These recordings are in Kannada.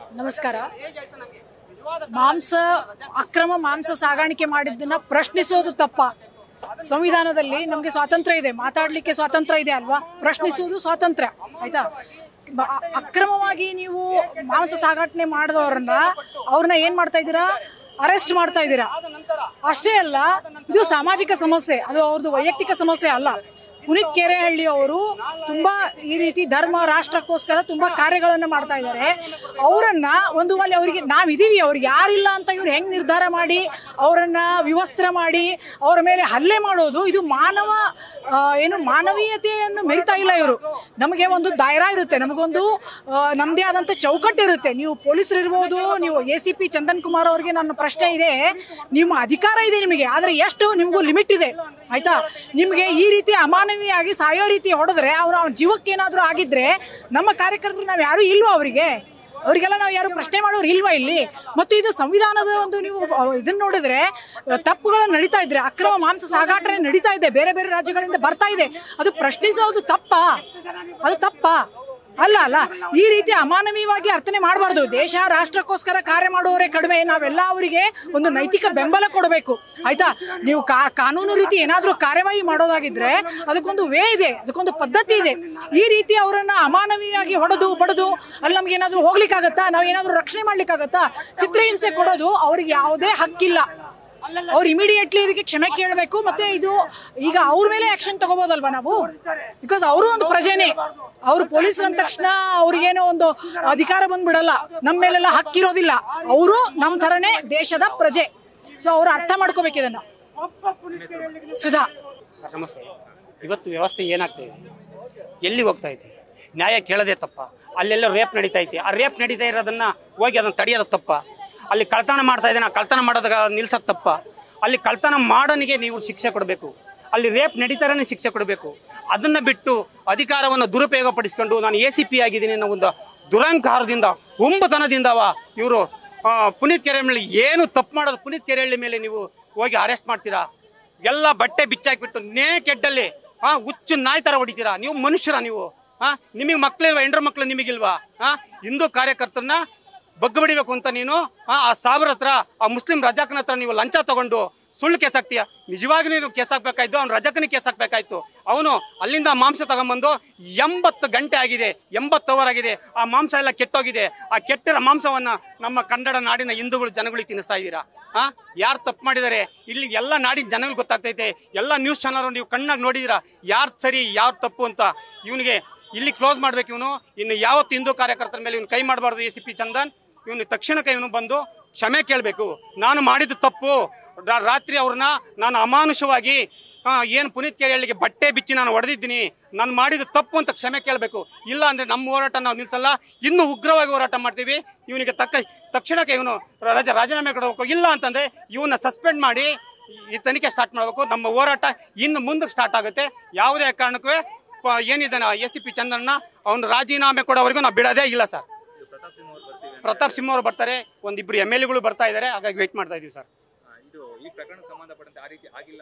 ನಮಸ್ಕಾರ. ಅಕ್ರಮ ಮಾಂಸ ಸಾಗಾಣಿಕೆ ಮಾಡಿದ್ದನ್ನ ಪ್ರಶ್ನಿಸೋದು ತಪ್ಪ? ಸಂವಿಧಾನದಲ್ಲಿ ನಮಗೆ ಸ್ವಾತಂತ್ರ್ಯ ಇದೆ, ಮಾತಾಡ್ಲಿಕ್ಕೆ ಸ್ವಾತಂತ್ರ್ಯ ಇದೆ ಅಲ್ವಾ? ಪ್ರಶ್ನಿಸುವುದು ಸ್ವಾತಂತ್ರ್ಯ, ಆಯ್ತಾ? ಅಕ್ರಮವಾಗಿ ನೀವು ಮಾಂಸ ಸಾಗಾಟನೆ ಮಾಡಿದವ್ರನ್ನ ಅವ್ರನ್ನ ಏನ್ ಮಾಡ್ತಾ ಇದ್ದೀರಾ? ಅರೆಸ್ಟ್ ಮಾಡ್ತಾ ಇದ್ದೀರಾ. ಅಷ್ಟೇ ಅಲ್ಲ, ಇದು ಸಾಮಾಜಿಕ ಸಮಸ್ಯೆ, ಅದು ಅವ್ರದ್ದು ವೈಯಕ್ತಿಕ ಸಮಸ್ಯೆ ಅಲ್ಲ. ಪುನೀತ್ ಕೆರೆಹಳ್ಳಿ ಅವರು ತುಂಬಾ ಈ ರೀತಿ ಧರ್ಮ ರಾಷ್ಟ್ರಕ್ಕೋಸ್ಕರ ತುಂಬಾ ಕಾರ್ಯಗಳನ್ನ ಮಾಡ್ತಾ ಇದ್ದಾರೆ. ಅವರನ್ನ ಒಂದು ವೇಳೆ ಅವರಿಗೆ ನಾವಿದೀವಿ, ಅವ್ರಿಗೆ ಯಾರಿಲ್ಲ ಅಂತ ಇವ್ರು ಹೆಂಗ್ ನಿರ್ಧಾರ ಮಾಡಿ ಅವರನ್ನ ವಿವಸ್ತ್ರ ಮಾಡಿ ಅವರ ಮೇಲೆ ಹಲ್ಲೆ ಮಾಡೋದು, ಇದು ಮಾನವೀಯತೆಯನ್ನು ಮೆರಿತಾ ಇಲ್ಲ ಇವರು. ನಮಗೆ ಒಂದು ದಾಯರಾ ಇರುತ್ತೆ, ನಮಗೊಂದು ನಮ್ದೇ ಆದಂತ ಚೌಕಟ್ಟು ಇರುತ್ತೆ. ನೀವು ಪೊಲೀಸರು ಇರ್ಬೋದು, ನೀವು ACP ಚಂದನ್ ಕುಮಾರ್ ಅವರಿಗೆ ನನ್ನ ಪ್ರಶ್ನೆ ಇದೆ, ನಿಮ್ಮ ಅಧಿಕಾರ ಇದೆ ನಿಮಗೆ, ಆದ್ರೆ ಎಷ್ಟು ನಿಮಗೂ ಲಿಮಿಟ್ ಇದೆ, ಆಯ್ತಾ? ನಿಮ್ಗೆ ಈ ರೀತಿ ಅಮಾನವೀಯವಾಗಿ ಸಾಯೋ ರೀತಿ ಹೊಡೆದ್ರೆ ಅವ್ರ ಜೀವಕ್ಕೆ ಏನಾದ್ರು ಆಗಿದ್ರೆ ನಮ್ಮ ಕಾರ್ಯಕರ್ತರು ನಾವ್ ಯಾರು ಇಲ್ವಾ? ಅವರಿಗೆಲ್ಲ ನಾವು ಯಾರು ಪ್ರಶ್ನೆ ಮಾಡೋರು ಇಲ್ವಾ ಇಲ್ಲಿ? ಮತ್ತು ಇದು ಸಂವಿಧಾನದ ಒಂದು, ನೀವು ಇದನ್ನ ನೋಡಿದ್ರೆ ತಪ್ಪುಗಳು ನಡೀತಾ ಇದ್ರೆ, ಅಕ್ರಮ ಮಾಂಸ ಸಾಗಾಟನೆ ನಡೀತಾ ಇದೆ, ಬೇರೆ ಬೇರೆ ರಾಜ್ಯಗಳಿಂದ ಬರ್ತಾ ಇದೆ. ಅದು ಪ್ರಶ್ನಿಸೋದು ತಪ್ಪಾ? ಅದು ತಪ್ಪಾ? ಅಲ್ಲ. ಈ ರೀತಿ ಅಮಾನವೀಯವಾಗಿ ಅರ್ಥನೆ ಮಾಡಬಾರ್ದು. ದೇಶ ರಾಷ್ಟ್ರಕ್ಕೋಸ್ಕರ ಕಾರ್ಯ ಮಾಡುವವರೇ ಕಡಿಮೆ, ನಾವೆಲ್ಲ ಅವರಿಗೆ ಒಂದು ನೈತಿಕ ಬೆಂಬಲ ಕೊಡಬೇಕು, ಆಯ್ತಾ? ನೀವು ಕಾನೂನು ರೀತಿ ಏನಾದ್ರೂ ಕಾರ್ಯವಾಹಿ ಮಾಡೋದಾಗಿದ್ರೆ ಅದಕ್ಕೊಂದು ವೇ ಇದೆ, ಅದಕ್ಕೊಂದು ಪದ್ಧತಿ ಇದೆ. ಈ ರೀತಿ ಅವರನ್ನ ಅಮಾನವೀಯವಾಗಿ ಹೊಡೆದು ಬಡದು ಅಲ್ಲಿ ನಮ್ಗೆ ಏನಾದ್ರು ಹೋಗ್ಲಿಕ್ಕಾಗತ್ತಾ? ನಾವ್ ಏನಾದ್ರು ರಕ್ಷಣೆ ಮಾಡ್ಲಿಕ್ಕಾಗತ್ತಾ? ಚಿತ್ರಹಿಂಸೆ ಕೊಡೋದು ಅವ್ರಿಗೆ ಯಾವುದೇ ಹಕ್ಕಿಲ್ಲ. ಅವ್ರು ಇಮಿಡಿಯೇಟ್ಲಿ ಇದಕ್ಕೆ ಕ್ಷಮೆ ಕೇಳಬೇಕು. ಮತ್ತೆ ಇದು ಈಗ ಅವ್ರ ಮೇಲೆ ಆಕ್ಷನ್ ತಗೋಬಹುದಲ್ವಾ ನಾವು? ಬಿಕಾಸ್ ಅವರು ಒಂದು ಪ್ರಜೆನೆ. ಅವರು ಪೊಲೀಸರು ಅಂದ ತಕ್ಷಣ ಅವ್ರಿಗೇನೋ ಒಂದು ಅಧಿಕಾರ ಬಂದ್ಬಿಡಲ್ಲ, ನಮ್ಮ ಮೇಲೆಲ್ಲ ಹಕ್ಕಿರೋದಿಲ್ಲ. ಅವರು ನಮ್ಮ ತರನೇ ದೇಶದ ಪ್ರಜೆ. ಸೊ ಅವ್ರು ಅರ್ಥ ಮಾಡ್ಕೋಬೇಕು ಇದನ್ನ. ಸುಧಾ ಸರ್ ನಮಸ್ತೆ. ಇವತ್ತು ವ್ಯವಸ್ಥೆ ಏನಾಗ್ತಾ ಇದೆ, ಎಲ್ಲಿಗೆ ಹೋಗ್ತಾ ಇದೆ? ನ್ಯಾಯ ಕೇಳದೆ ತಪ್ಪ? ಅಲ್ಲೆಲ್ಲ ರೇಪ್ ನಡೀತಾ ಐತೆ, ಆ ರೇಪ್ ನಡೀತಾ ಇರೋದನ್ನ ಹೋಗಿ ಅದನ್ನ ತಡೆಯೋದು ತಪ್ಪ? ಅಲ್ಲಿ ಕಳ್ತನ ಮಾಡ್ತಾ ಇದ್ದಾನೆ, ಕಳ್ತನ ಮಾಡೋದಾಗ ನಿಲ್ಸೋದು ತಪ್ಪ? ಅಲ್ಲಿ ಕಳ್ತನ ಮಾಡೋನಿಗೆ ನೀವು ಶಿಕ್ಷೆ ಕೊಡಬೇಕು, ಅಲ್ಲಿ ರೇಪ್ ನಡೀತಾರನೇ ಶಿಕ್ಷೆ ಕೊಡಬೇಕು. ಅದನ್ನ ಬಿಟ್ಟು ಅಧಿಕಾರವನ್ನು ದುರುಪಯೋಗ ಪಡಿಸ್ಕೊಂಡು ನಾನು ACP ಆಗಿದ್ದೀನಿ ಅನ್ನೋ ಒಂದು ದುರಂಕಾರದಿಂದ, ಹುಂಬತನದಿಂದವ ಇವರು ಪುನೀತ್ ಕೆರೆಹಳ್ಳಿ ಏನು ತಪ್ಪು ಮಾಡೋದು? ಪುನೀತ್ ಕೆರೆಹಳ್ಳಿ ಮೇಲೆ ನೀವು ಹೋಗಿ ಅರೆಸ್ಟ್ ಮಾಡ್ತೀರಾ? ಎಲ್ಲ ಬಟ್ಟೆ ಬಿಚ್ಚಾಕ್ಬಿಟ್ಟು ನೇಕೆಡ್ಡಲ್ಲಿ ಹುಚ್ಚು ನಾಯಿ ತರ ಹೊಡಿತೀರಾ? ನೀವು ಮನುಷ್ಯರ? ನೀವು ನಿಮಗೆ ಮಕ್ಳಿಲ್ವಾ? ಹೆಂಡ್ರ ಮಕ್ಳು ನಿಮಗಿಲ್ವಾ? ಹಿಂದೂ ಕಾರ್ಯಕರ್ತರನ್ನ ಬಗ್ಗ ಬಡಿಬೇಕು ಅಂತ ನೀನು ಆ ಸಾಬ್ರ ಹತ್ರ, ಆ ಮುಸ್ಲಿಂ ರಜಾಕನ ಹತ್ರ ನೀವು ಲಂಚ ತಗೊಂಡು ಸುಳ್ಳು ಕೇಸ್ ಹಾಕ್ತೀಯ. ನಿಜವಾಗಿ ನೀನು ಕೇಸ್ ಹಾಕ್ಬೇಕಾಯ್ತು, ಅವ್ನು ರಜಾಕನಿಗೆ ಕೇಸ್ ಹಾಕ್ಬೇಕಾಯ್ತು. ಅವನು ಅಲ್ಲಿಂದ ಮಾಂಸ ತಗೊಂಡ್ಬಂದು 80 ಗಂಟೆ ಆಗಿದೆ, 80 ಅವರ್ ಆಗಿದೆ, ಆ ಮಾಂಸ ಎಲ್ಲ ಕೆಟ್ಟೋಗಿದೆ. ಆ ಕೆಟ್ಟಿರೋ ಮಾಂಸವನ್ನ ನಮ್ಮ ಕನ್ನಡ ನಾಡಿನ ಹಿಂದೂಗಳು ಜನಗಳಿಗೆ ತಿನ್ನಿಸ್ತಾ ಇದ್ದೀರಾ? ಯಾರು ತಪ್ಪು ಮಾಡಿದ್ದಾರೆ ಇಲ್ಲಿ ಎಲ್ಲ ನಾಡಿನ ಜನಗಳಿಗೆ ಗೊತ್ತಾಗ್ತೈತೆ. ಎಲ್ಲ ನ್ಯೂಸ್ ಚಾನಲ್ ನೀವು ಕಣ್ಣಾಗಿ ನೋಡಿದೀರಾ, ಯಾರು ಸರಿ ಯಾರು ತಪ್ಪು ಅಂತ. ಇವನಿಗೆ ಇಲ್ಲಿ ಕ್ಲೋಸ್ ಮಾಡ್ಬೇಕು. ಇವನು ಇನ್ನು ಯಾವತ್ತು ಹಿಂದೂ ಕಾರ್ಯಕರ್ತರ ಮೇಲೆ ಇವನು ಕೈ ಮಾಡಬಾರ್ದು. ACP ಚಂದನ್ ಇವನು ತಕ್ಷಣಕ್ಕೆ ಇವನು ಬಂದು ಕ್ಷಮೆ ಕೇಳಬೇಕು. ನಾನು ಮಾಡಿದ ತಪ್ಪು, ರಾತ್ರಿ ಅವ್ರನ್ನ ನಾನು ಅಮಾನುಷವಾಗಿ ಏನು ಪುನೀತ್ ಕೆರೆಹಳ್ಳಿಗೆ ಬಟ್ಟೆ ಬಿಚ್ಚಿ ನಾನು ಹೊಡೆದಿದ್ದೀನಿ, ನಾನು ಮಾಡಿದ ತಪ್ಪು ಅಂತ ಕ್ಷಮೆ ಕೇಳಬೇಕು. ಇಲ್ಲ ಅಂದ್ರೆ ನಮ್ಮ ಹೋರಾಟ ನಾವು ನಿಲ್ಸಲ್ಲ, ಇನ್ನೂ ಉಗ್ರವಾಗಿ ಹೋರಾಟ ಮಾಡ್ತೀವಿ. ಇವನಿಗೆ ತಕ್ಷಣಕ್ಕೆ ಇವನು ರಾಜೀನಾಮೆ ಕೊಡಬೇಕು. ಇಲ್ಲ ಅಂತಂದ್ರೆ ಇವನ್ನ ಸಸ್ಪೆಂಡ್ ಮಾಡಿ ಈ ತನಿಖೆ ಸ್ಟಾರ್ಟ್ ಮಾಡಬೇಕು. ನಮ್ಮ ಹೋರಾಟ ಇನ್ನು ಮುಂದಕ್ಕೆ ಸ್ಟಾರ್ಟ್ ಆಗುತ್ತೆ. ಯಾವುದೇ ಕಾರಣಕ್ಕೂ ಏನಿದ್ದಾನೆ ACP ಚಂದನ್ನ ಅವನು ರಾಜೀನಾಮೆ ಕೊಡೋವರೆಗೂ ನಾವು ಬಿಡೋದೇ ಇಲ್ಲ ಸರ್. ಪ್ರತಾಪ್ ಸಿಂಹ ಅವರು ಬರ್ತಾರೆ, ಒಂದಿಬ್ರು MLA ಗಳು ಬರ್ತಾ ಇದ್ದಾರೆ, ಹಾಗಾಗಿ ವೇಟ್ ಮಾಡ್ತಾ ಇದೀವಿ ಸರ್.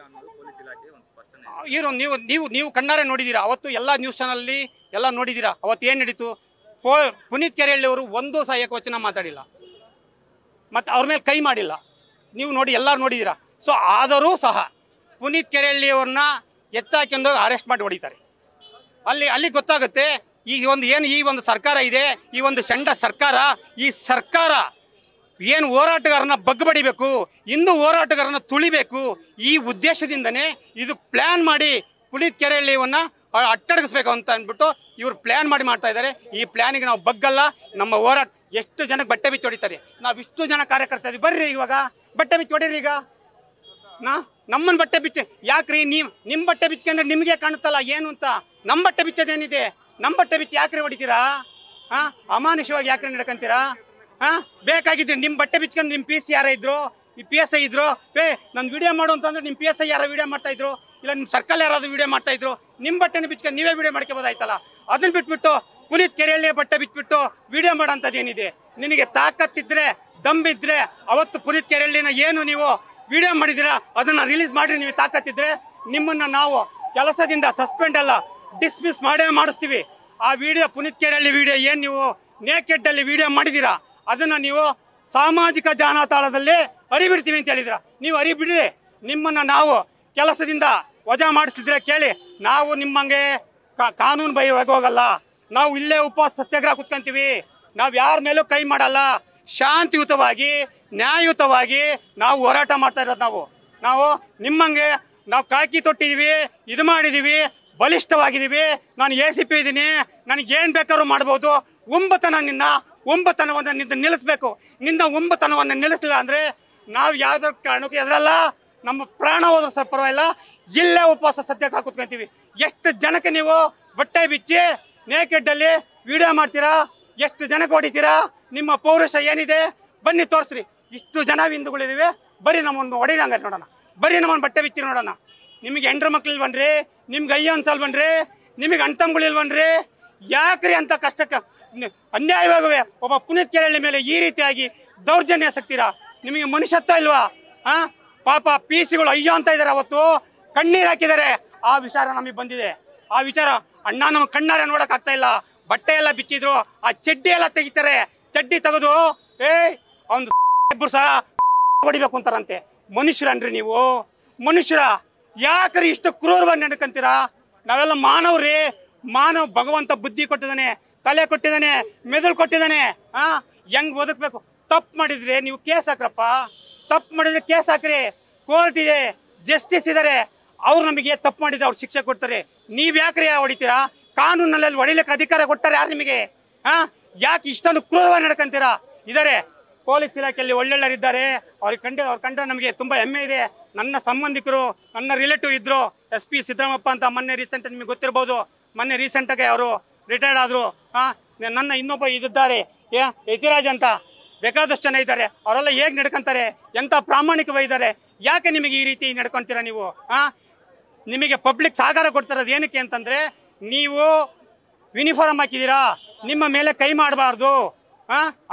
ನೀವು ಕಣ್ಣಾರೆ ನೋಡಿದೀರಾ, ಅವತ್ತು ಎಲ್ಲ ನ್ಯೂಸ್ ಚಾನಲ್ ಎಲ್ಲ ನೋಡಿದೀರಾ. ಅವತ್ತು ಏನ್ ನಡೀತು? ಪುನೀತ್ ಕೆರೆಹಳ್ಳಿ ಅವರು ಒಂದು ಸಹ ಏಕವಚನ ಮಾತಾಡಿಲ್ಲ, ಮತ್ತೆ ಅವ್ರ ಮೇಲೆ ಕೈ ಮಾಡಿಲ್ಲ. ನೀವು ನೋಡಿ, ಎಲ್ಲರೂ ನೋಡಿದೀರಾ. ಸೊ ಆದರೂ ಸಹ ಪುನೀತ್ ಕೆರೆಹಳ್ಳಿ ಅವ್ರನ್ನ ಎತ್ತಾಕೊಂಡು ಅರೆಸ್ಟ್ ಮಾಡಿ ಹೊಡಿತಾರೆ. ಅಲ್ಲಿ ಗೊತ್ತಾಗುತ್ತೆ ಈ ಒಂದು ಸರ್ಕಾರ ಇದೆ, ಈ ಒಂದು ಷಂಡ ಸರ್ಕಾರ, ಈ ಸರ್ಕಾರ ಏನು ಹೋರಾಟಗಾರನ ಬಗ್ಬಡಿಬೇಕು, ಹಿಂದೂ ಹೋರಾಟಗಾರನ ತುಳಿಬೇಕು, ಈ ಉದ್ದೇಶದಿಂದನೇ ಇದು ಪ್ಲಾನ್ ಮಾಡಿ ಪುನೀತ್ ಕೆರೆಹಳ್ಳಿಯನ್ನ ಅಟ್ಟಡಗಿಸ್ಬೇಕು ಅಂತ ಅಂದ್ಬಿಟ್ಟು ಇವ್ರು ಪ್ಲಾನ್ ಮಾಡಿ ಮಾಡ್ತಾ ಇದ್ದಾರೆ. ಈ ಪ್ಲಾನಿಗೆ ನಾವು ಬಗ್ಗಲ್ಲ. ನಮ್ಮ ಹೋರಾಟ ಎಷ್ಟು ಜನಕ್ಕೆ ಬಟ್ಟೆ ಬಿಚ್ಚಿ ಹೊಡಿತಾರೆ, ನಾವು ಇಷ್ಟು ಜನ ಕಾರ್ಯಕರ್ತ ಇದೀವಿ. ಬರ್ರಿ ಇವಾಗ ಬಟ್ಟೆ ಬಿಚ್ಚಿ ಹೊಡೀರಿ. ಈಗ ನಮ್ಮನ್ನ ಬಟ್ಟೆ ಬಿಚ್ಚಿ ಯಾಕ್ರಿ? ನಿಮ್ ಬಟ್ಟೆ ಬಿಚ್ಕೊಂಡ್ರೆ ನಿಮ್ಗೆ ಕಾಣುತ್ತಲ್ಲ ಏನು ಅಂತ. ನಮ್ಮ ಬಟ್ಟೆ ಬಿಚ್ಚೋದೇನಿದೆ? ನಮ್ಮ ಬಟ್ಟೆ ಬಿಚ್ಚಿ ಯಾಕ್ರಿ ಹೊಡಿತೀರಾ? ಅಮಾನುಷವಾಗಿ ಯಾಕ್ರಿ ನಡ್ಕಂತೀರಾ? ಬೇಕಾಗಿದ್ರೆ ನಿಮ್ ಬಟ್ಟೆ ಬಿಚ್ಕೊಂಡು ನಿಮ್ PC ಯಾರ ಇದ್ರು, ಈ PSI ಇದ್ರು, ನನ್ ವಿಡಿಯೋ ಮಾಡು ಅಂತಂದ್ರೆ ನಿಮ್ PSI ಯಾರ ವಿಡಿಯೋ ಮಾಡ್ತಾ ಇದ್ರು, ಇಲ್ಲ ನಿಮ್ ಸರ್ಕಲ್ ಯಾರಾದ್ರೂ ವಿಡಿಯೋ ಮಾಡ್ತಾ ಇದ್ರು, ನಿಮ್ ಬಟ್ಟೆನ ಬಿಚ್ಕೊಂಡು ನೀವೇ ವಿಡಿಯೋ ಮಾಡ್ಕೋಬೋದಾಯ್ತಲ್ಲ. ಅದನ್ನ ಬಿಟ್ಬಿಟ್ಟು ಪುನೀತ್ ಕೆರೆಹಳ್ಳಿ ಬಟ್ಟೆ ಬಿಟ್ಬಿಟ್ಟು ವಿಡಿಯೋ ಮಾಡೋಂಥದ್ದೇನಿದೆ? ನಿನಗೆ ತಾಕತ್ತಿದ್ರೆ, ದಮ್ಬಿದ್ರೆ ಅವತ್ತು ಪುನೀತ್ ಕೆರೆಹಳ್ಳಿನ ಏನು ನೀವು ವಿಡಿಯೋ ಮಾಡಿದಿರಾ ಅದನ್ನ ರಿಲೀಸ್ ಮಾಡ್ರಿ. ನೀವು ತಾಕತ್ತಿದ್ರೆ ನಿಮ್ಮನ್ನ ನಾವು ಕೆಲಸದಿಂದ ಸಸ್ಪೆಂಡ್ ಅಲ್ಲ, ಡಿಸ್ಮಿಸ್ ಮಾಡೇ ಮಾಡಿಸ್ತೀವಿ. ಆ ವಿಡಿಯೋ ಪುನೀತ್ ಕೆರೆಹಳ್ಳಿ ವಿಡಿಯೋ ಏನ್ ನೀವು ನೇಕೆಡ್ ಅಲ್ಲಿ ವಿಡಿಯೋ ಮಾಡಿದೀರಾ ಅದನ್ನ ನೀವು ಸಾಮಾಜಿಕ ಜಾಲತಾಣದಲ್ಲಿ ಅರಿಬಿಡ್ತೀವಿ ಅಂತ ಹೇಳಿದ್ರ. ನೀವು ಅರಿಬಿಡ್ರಿ, ನಿಮ್ಮನ್ನ ನಾವು ಕೆಲಸದಿಂದ ವಜಾ ಮಾಡಿಸ್ತಿದ್ರೆ ಕೇಳಿ. ನಾವು ನಿಮ್ಮಂಗೆ ಕಾನೂನು ಬೈವಾಗ ಹೋಗಲ್ಲ. ನಾವು ಇಲ್ಲೇ ಉಪವಾಸ ಸತ್ಯಾಗ್ರಹ ಕುತ್ಕೊಂತೀವಿ. ನಾವು ಯಾರ ಮೇಲೂ ಕೈ ಮಾಡಲ್ಲ. ಶಾಂತಿಯುತವಾಗಿ ನ್ಯಾಯಯುತವಾಗಿ ನಾವು ಹೋರಾಟ ಮಾಡ್ತಾ ಇರೋದು. ನಾವು ನಿಮ್ಮಂಗೆ ನಾವು ಕಾಕಿ ತೊಟ್ಟಿದೀವಿ, ಇದು ಮಾಡಿದೀವಿ, ಬಲಿಷ್ಠವಾಗಿದ್ದೀವಿ. ನಾನು ACP ಇದ್ದೀನಿ, ನನಗೇನು ಬೇಕಾದ್ರೂ ಮಾಡ್ಬೋದು. ಒಂಬತನವನ್ನು ನಿಲ್ಲಿಸ್ಬೇಕು. ನಿನ್ನ ಒಂಬತನವನ್ನು ನಿಲ್ಲಿಸಲಿಲ್ಲ ಅಂದರೆ ನಾವು ಯಾವುದ್ರ ಕಾರಣಕ್ಕೂ ಎದುರಲ್ಲ. ನಮ್ಮ ಪ್ರಾಣ ಹೋದ್ರೂ ಸ್ವಲ್ಪ ಪರವಾಗಿಲ್ಲ, ಇಲ್ಲೇ ಉಪವಾಸ ಸತ್ಯಾಗ್ರಹ ಕೂತ್ಕೊಂತೀವಿ. ಎಷ್ಟು ಜನಕ್ಕೆ ನೀವು ಬಟ್ಟೆ ಬಿಚ್ಚಿ ನೇಕೆಡ್ಡಲ್ಲಿ ವಿಡಿಯೋ ಮಾಡ್ತೀರಾ? ಎಷ್ಟು ಜನಕ್ಕೆ ಹೊಡಿತೀರಾ? ನಿಮ್ಮ ಪೌರುಷ ಏನಿದೆ ಬನ್ನಿ ತೋರಿಸ್ರಿ. ಇಷ್ಟು ಜನ ಹಿಂದೂಗಳಿದ್ದೀವಿ, ಬರೀ ನಮ್ಮನ್ನು ಹೊಡಿರಂಗ ನೋಡೋಣ, ಬರೀ ನಮ್ಮನ್ನು ಬಟ್ಟೆ ಬಿಚ್ಚಿ ನೋಡೋಣ. ನಿಮಗೆ ಹೆಂಡ್ರ ಮಕ್ಳಿಲ್ವನ್ರಿ? ನಿಮ್ಗೆ ಅಯ್ಯೋ ಅನ್ಸಲ್ವನ್ರಿ? ನಿಮಗೆ ಅಣ್ತಂಗಳಿಲ್ವನ್ರಿ? ಯಾಕ್ರಿ ಅಂತ ಕಷ್ಟಕ್ಕೆ ಅನ್ಯಾಯವಾಗುವೆ ಒಬ್ಬ ಪುನೀತ್ ಕೇರಳಿ ಮೇಲೆ ಈ ರೀತಿಯಾಗಿ ದೌರ್ಜನ್ಯ ಎಸಗ್ತೀರಾ? ನಿಮಗೆ ಮನುಷ್ಯತ್ವ ಇಲ್ವಾ? ಪಾಪ PC ಗಳು ಅಯ್ಯೋ ಅಂತ ಇದಾರೆ, ಅವತ್ತು ಕಣ್ಣೀರ್ ಹಾಕಿದ್ದಾರೆ. ಆ ವಿಚಾರ ನಮಗೆ ಬಂದಿದೆ. ಆ ವಿಚಾರ ಅಣ್ಣ ನಮ್ಗೆ ಕಣ್ಣಾರೆ ನೋಡಕ್ ಆಗ್ತಾ ಇಲ್ಲ. ಬಟ್ಟೆ ಎಲ್ಲ ಬಿಚ್ಚಿದ್ರು, ಆ ಚಡ್ಡಿ ಎಲ್ಲ ತೆಗಿತಾರೆ. ಚಡ್ಡಿ ತೆಗೆದು ಒಂದು ಇಬ್ಬರು ಸಹ ಹೊಡಿಬೇಕು ಅಂತಾರಂತೆ. ಮನುಷ್ಯರನ್ರಿ ನೀವು? ಮನುಷ್ಯರ? ಯಾಕ್ರಿ ಇಷ್ಟು ಕ್ರೂರವಾಗಿ ನಡ್ಕಂತೀರಾ? ನಾವೆಲ್ಲ ಮಾನವ್ರಿ. ಮಾನವ್ ಭಗವಂತ ಬುದ್ಧಿ ಕೊಟ್ಟಿದ್ದಾನೆ, ತಲೆ ಕೊಟ್ಟಿದ್ದಾನೆ, ಮೆದುಳು ಕೊಟ್ಟಿದ್ದಾನೆ. ಹೆಂಗ್ ಬದುಕ್ಬೇಕು? ತಪ್ಪು ಮಾಡಿದ್ರೆ ನೀವು ಕೇಸ್ ಹಾಕ್ರಪ್ಪ. ತಪ್ಪು ಮಾಡಿದ್ರೆ ಕೇಸ್ ಹಾಕ್ರಿ. ಕೋರ್ಟ್ ಇದೆ, ಜಸ್ಟಿಸ್ ಇದಾರೆ. ಅವ್ರು ನಮಗೆ ತಪ್ಪು ಮಾಡಿದ್ರೆ ಅವ್ರು ಶಿಕ್ಷೆ ಕೊಡ್ತಾರೆ. ನೀವ್ ಯಾಕ್ರಿ ಹೊಡಿತೀರಾ? ಕಾನೂನಲ್ಲಿ ಹೊಡಿಲಿಕ್ಕೆ ಅಧಿಕಾರ ಕೊಟ್ಟಾರೆ ಯಾರು ನಿಮಗೆ? ಯಾಕೆ ಇಷ್ಟೊಂದು ಕ್ರೂರವಾಗಿ ನಡ್ಕಂತೀರಾ? ಇದಾರೆ ಪೊಲೀಸ್ ಇಲಾಖೆಯಲ್ಲಿ ಒಳ್ಳೊಳ್ಳೆರಿದ್ದಾರೆ. ಅವ್ರ ಕಂಡ್ರೆ ನಮಗೆ ತುಂಬಾ ಹೆಮ್ಮೆ ಇದೆ. ನನ್ನ ಸಂಬಂಧಿಕರು, ನನ್ನ ರಿಲೇಟಿವ್ ಇದ್ರು. SP ಸಿದ್ದರಾಮಪ್ಪ ಅಂತ ಮೊನ್ನೆ ರೀಸೆಂಟ್ ನಿಮಗೆ ಗೊತ್ತಿರಬಹುದು. ಮೊನ್ನೆ ರೀಸೆಂಟಾಗಿ ಅವರು ರಿಟೈರ್ಡ್ ಆದ್ರು. ನನ್ನ ಇನ್ನೊಬ್ಬ ಇದ್ದಾರೆ ಯತಿರಾಜ್ ಅಂತ, ಬೇಕಾದಷ್ಟು ಜನ ಇದ್ದಾರೆ. ಅವರೆಲ್ಲ ಹೇಗೆ ನಡ್ಕೊಂತಾರೆ, ಎಂತ ಪ್ರಾಮಾಣಿಕವಾಗಿದ್ದಾರೆ. ಯಾಕೆ ನಿಮಗೆ ಈ ರೀತಿ ನಡ್ಕೊಂತೀರಾ ನೀವು? ನಿಮಗೆ ಪಬ್ಲಿಕ್ ಸಹಕಾರ ಕೊಡ್ತಿರೋದು ಏನಕ್ಕೆ ಅಂತಂದ್ರೆ, ನೀವು ಯೂನಿಫಾರ್ಮ್ ಹಾಕಿದ್ದೀರಾ, ನಿಮ್ಮ ಮೇಲೆ ಕೈ ಮಾಡಬಾರ್ದು.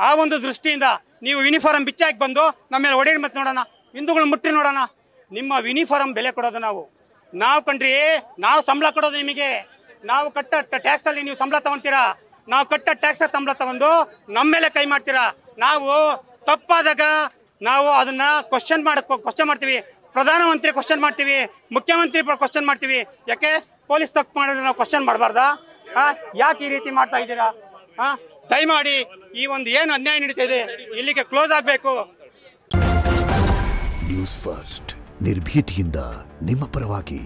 ಆ ಒಂದು ದೃಷ್ಟಿಯಿಂದ ನೀವು ಯೂನಿಫಾರ್ಮ್ ಬಿಚ್ಚಾಕಿ ಬಂದು ನಮ್ಮ ಮೇಲೆ ಹೊಡೆಯಿರಿ. ಮತ್ತೆ ನೋಡೋಣ, ಹಿಂದೂಗಳು ಮುಟ್ಟಿ ನೋಡೋಣ. ನಿಮ್ಮ ಯೂನಿಫಾರ್ಮ್ ಬೆಲೆ ಕೊಡೋದು ನಾವು ಕಣ್ರಿ. ನಾವು ಸಂಬಳ ಕೊಡೋದು ನಿಮಗೆ. ನಾವು ಕಟ್ಟ ಟ್ಯಾಕ್ಸ್ ಅಲ್ಲಿ ನೀವು ಸಂಬಳ ತಗೊಂತೀರಾ. ನಾವು ಕಟ್ಟ ಟ್ಯಾಕ್ಸ್ ಸಂಬಳ ತಗೊಂಡು ನಮ್ಮ ಮೇಲೆ ಕೈ ಮಾಡ್ತೀರಾ. ನಾವು ತಪ್ಪಾದಾಗ ನಾವು ಅದನ್ನ ಕ್ವಶನ್ ಮಾಡ್ತೀವಿ. ಪ್ರಧಾನಮಂತ್ರಿ ಕ್ವಶನ್ ಮಾಡ್ತೀವಿ, ಮುಖ್ಯಮಂತ್ರಿ ಕ್ವಶನ್ ಮಾಡ್ತೀವಿ. ಯಾಕೆ ಪೊಲೀಸ್ ತಪ್ಪು ಮಾಡಿದ್ರೆ ನಾವು ಕ್ವಶನ್ ಮಾಡಬಾರ್ದಾ? ಯಾಕೆ ಈ ರೀತಿ ಮಾಡ್ತಾ ಇದ್ದೀರಾ? ದಯಮಾಡಿ ಈ ಒಂದು ಏನು ಅನ್ಯಾಯ ನಡೀತಾ ಇದೆ ಇಲ್ಲಿಗೆ ಕ್ಲೋಸ್ ಆಗಬೇಕು. ನ್ಯೂಸ್ ಫಸ್ಟ್ ನಿರ್ಭೀತಿಯಿಂದ ನಿಮ್ಮ ಪರವಾಗಿ.